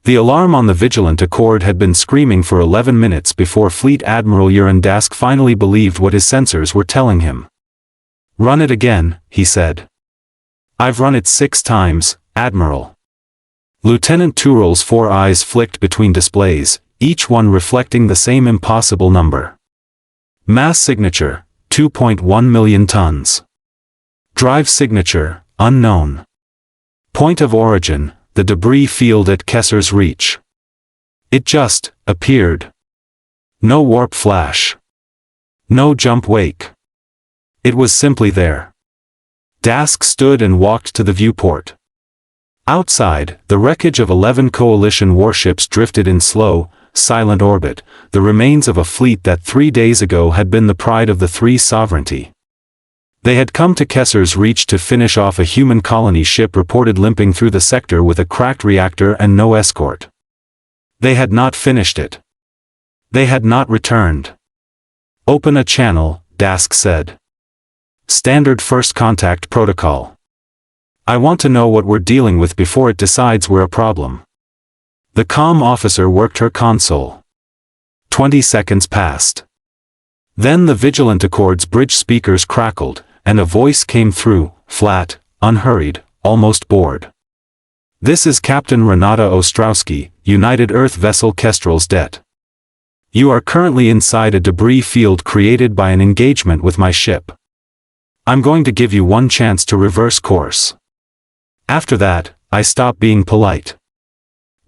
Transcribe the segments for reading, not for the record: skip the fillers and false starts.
The alarm on the Vigilant Accord had been screaming for 11 minutes before Fleet Admiral Yorren Dask finally believed what his sensors were telling him. "Run it again," he said. "I've run it 6 times, Admiral." Lieutenant Turel's 4 eyes flicked between displays, each one reflecting the same impossible number. Mass signature, 2.1 million tons. Drive signature, unknown. Point of origin, the debris field at Kessar's reach. It just appeared. No warp flash. No jump wake. It was simply there. Dask stood and walked to the viewport. Outside, the wreckage of 11 coalition warships drifted in slow, silent orbit, the remains of a fleet that 3 days ago had been the pride of the Threen Sovereignty. They had come to Kessar's reach to finish off a human colony ship reported limping through the sector with a cracked reactor and no escort. They had not finished it. They had not returned. "Open a channel," Dask said. "Standard first contact protocol. I want to know what we're dealing with before it decides we're a problem." The comm officer worked her console. 20 seconds passed. Then the Vigilant Accord's bridge speakers crackled, and a voice came through, flat, unhurried, almost bored. "This is Captain Renata Ostrowski, United Earth vessel Kestrel's det. You are currently inside a debris field created by an engagement with my ship. I'm going to give you one chance to reverse course. After that, I stop being polite."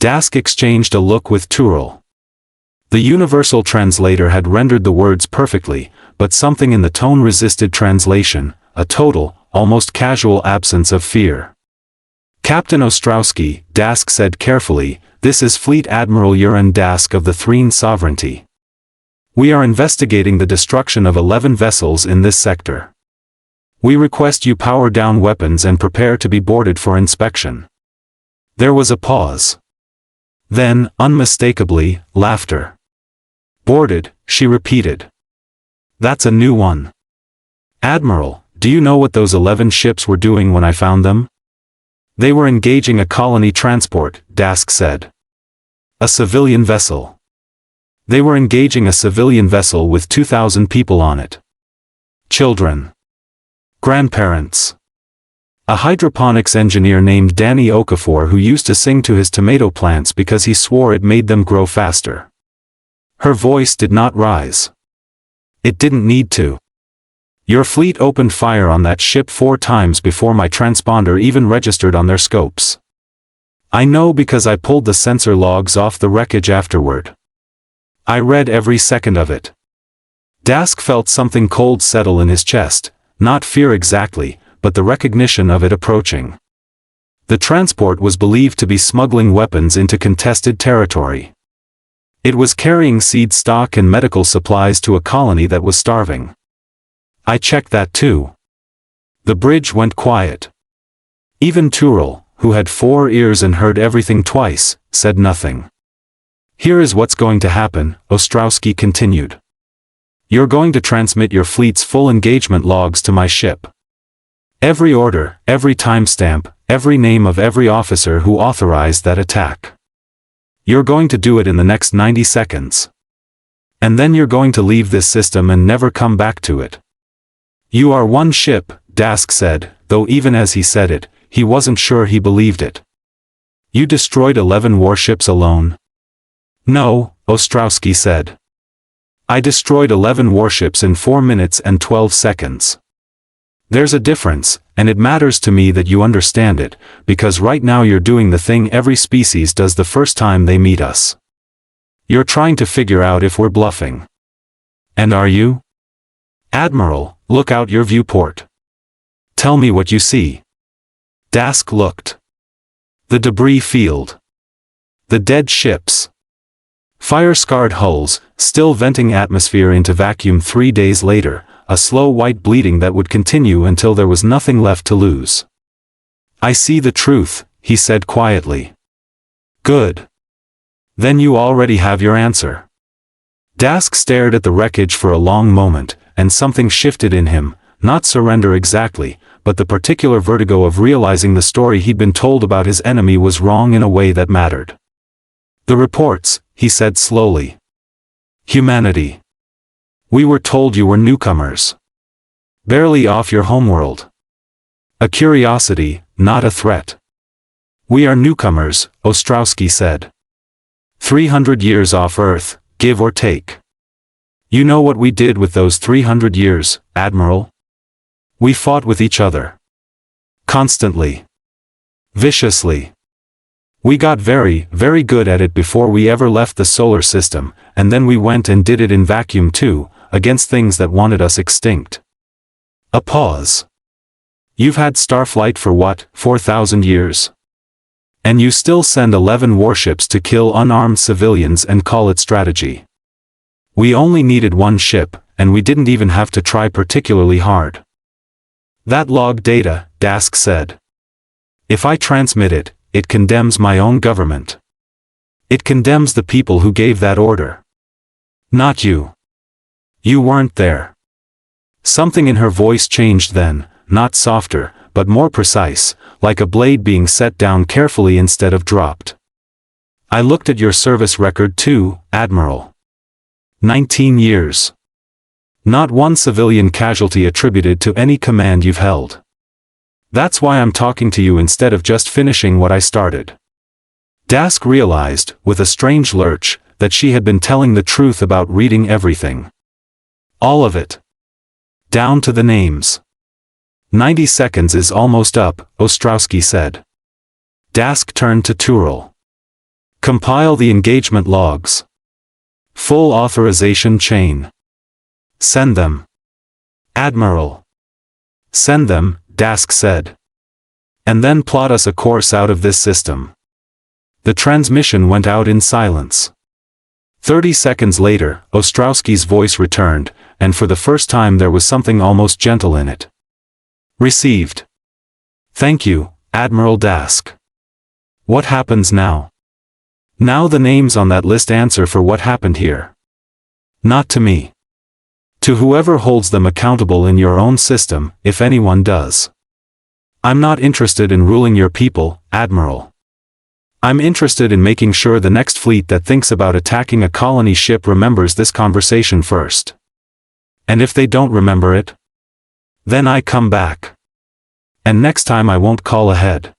Dask exchanged a look with Turel. The universal translator had rendered the words perfectly, but something in the tone resisted translation, a total, almost casual absence of fear. "Captain Ostrowski," Dask said carefully, "this is Fleet Admiral Yorren Dask of the Threen Sovereignty. We are investigating the destruction of 11 vessels in this sector. We request you power down weapons and prepare to be boarded for inspection." There was a pause. Then, unmistakably, laughter. "Boarded," she repeated. "That's a new one. Admiral, do you know what those 11 ships were doing when I found them?" "They were engaging a colony transport," Dask said. "A civilian vessel. They were engaging a civilian vessel with 2,000 people on it. Children. Grandparents. A hydroponics engineer named Danny Okafor who used to sing to his tomato plants because he swore it made them grow faster." Her voice did not rise. "It didn't need to. Your fleet opened fire on that ship 4 times before my transponder even registered on their scopes. I know because I pulled the sensor logs off the wreckage afterward. I read every second of it." Dask felt something cold settle in his chest, not fear exactly, but the recognition of it approaching. The transport was believed to be smuggling weapons into contested territory. It was carrying seed stock and medical supplies to a colony that was starving. "I checked that too." The bridge went quiet. Even Turel, who had 4 ears and heard everything twice, said nothing. "Here is what's going to happen," Ostrowski continued. "You're going to transmit your fleet's full engagement logs to my ship. Every order, every timestamp, every name of every officer who authorized that attack. You're going to do it in the next 90 seconds. And then you're going to leave this system and never come back to it." "You are one ship," Dask said, though even as he said it, he wasn't sure he believed it. "You destroyed 11 warships alone?" "No," Ostrowski said. "I destroyed 11 warships in 4 minutes and 12 seconds. There's a difference, and it matters to me that you understand it, because right now you're doing the thing every species does the first time they meet us. You're trying to figure out if we're bluffing. And are you? Admiral, look out your viewport. Tell me what you see." Dask looked. The debris field. The dead ships. Fire-scarred hulls, still venting atmosphere into vacuum 3 days later, a slow white bleeding that would continue until there was nothing left to lose. "I see the truth," he said quietly. "Good. Then you already have your answer." Dask stared at the wreckage for a long moment, and something shifted in him, not surrender exactly, but the particular vertigo of realizing the story he'd been told about his enemy was wrong in a way that mattered. The reports, he said slowly. Humanity. We were told you were newcomers. Barely off your homeworld. A curiosity, not a threat. We are newcomers, Ostrowski said. 300 years off Earth, give or take. You know what we did with those 300 years, Admiral? We fought with each other. Constantly. Viciously. We got very, very good at it before we ever left the solar system, and then we went and did it in vacuum too, against things that wanted us extinct. A pause. You've had Starflight for what, 4,000 years? And you still send 11 warships to kill unarmed civilians and call it strategy. We only needed one ship, and we didn't even have to try particularly hard. That log data, Dask said. If I transmit it, it condemns my own government. It condemns the people who gave that order. Not you. You weren't there. Something in her voice changed then, not softer, but more precise, like a blade being set down carefully instead of dropped. I looked at your service record too, Admiral. 19 years. Not one civilian casualty attributed to any command you've held. That's why I'm talking to you instead of just finishing what I started. Dask realized, with a strange lurch, that she had been telling the truth about reading everything. All of it. Down to the names. 90 seconds is almost up, Ostrowski said. Dask turned to Tyrrell. Compile the engagement logs. Full authorization chain. Send them. Admiral. Send them, Dask said. And then plot us a course out of this system. The transmission went out in silence. 30 seconds later, Ostrowski's voice returned, and for the first time there was something almost gentle in it. Received. Thank you, Admiral Dask. What happens now? Now the names on that list answer for what happened here. Not to me. To whoever holds them accountable in your own system, if anyone does. I'm not interested in ruling your people, Admiral. I'm interested in making sure the next fleet that thinks about attacking a colony ship remembers this conversation first. And if they don't remember it, then I come back. And next time I won't call ahead.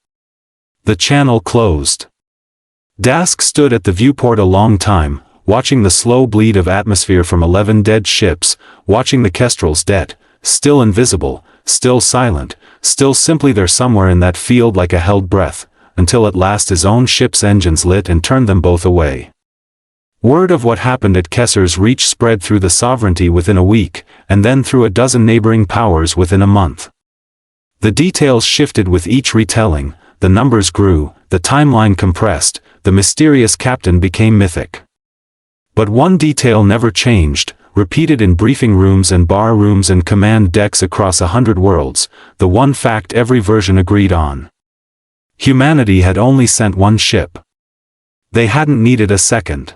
The channel closed. Dask stood at the viewport a long time, watching the slow bleed of atmosphere from 11 dead ships, watching the Kestrels dead, still invisible, still silent, still simply there somewhere in that field like a held breath, until at last his own ship's engines lit and turned them both away. Word of what happened at Kessar's Reach spread through the Sovereignty within a week, and then through a dozen neighboring powers within a month. The details shifted with each retelling, the numbers grew, the timeline compressed, the mysterious captain became mythic. But one detail never changed, repeated in briefing rooms and bar rooms and command decks across 100 worlds, the one fact every version agreed on. Humanity had only sent one ship. They hadn't needed a second.